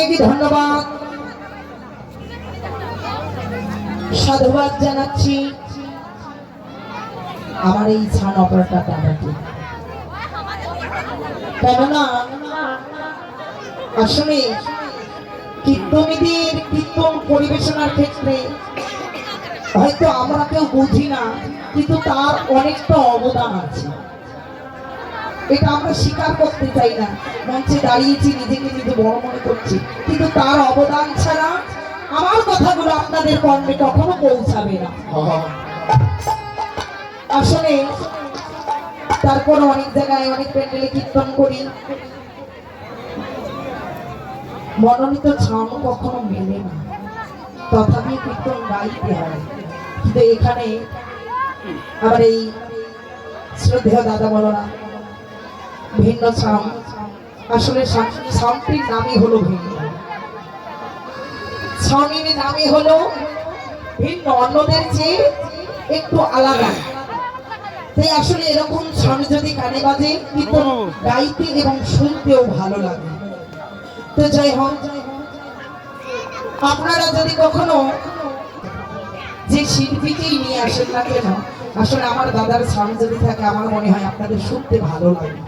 অনেক ধন্যবাদ সাধুবাদ জানাচ্ছি আমার এই ছান অপারেটর দাদাকে। কেননা আসলে কীর্তনীদের কীর্তন পরিবেশনার ক্ষেত্রে হয়তো আমরা কেউ বুঝি না, কিন্তু তার অনেকটা অবদান আছে। এটা আমরা স্বীকার করতে চাই না, মঞ্চে দাঁড়িয়েছি নিজেকে নিজে বড় মনে করছি, কিন্তু তার অবদান ছাড়া আমার কথাগুলো আপনাদের কর্মে কখনো পৌঁছাবে না। আসলে তারপর অনেক জায়গায় অনেক প্যান্ডেলে কীর্তন করি, মনোনীত ছাম কখনো মেলে না, তথাপি কীর্তন গাইতে হয়। কিন্তু এখানে আবার এই শ্রদ্ধেয় দাদা বলো না ভিন্ন ছাম, আসলে ছামটির নামই হলো ভিন্ন, ছাউনির নামই হলো ভিন্ন, অন্যদের চেয়ে একটু আলাদা। তাই আসলে এরকম ছাম যদি কানে বাজে কীর্তন গাইতে এবং শুনতেও ভালো লাগে। তো যাই হোক, আপনারা যদি কখনো যে শিল্পীকেই নিয়ে আসেন না কেন, আসলে আমার দাদার ছাম যদি থাকে আমার মনে হয় আপনাদের শুনতে ভালো লাগে।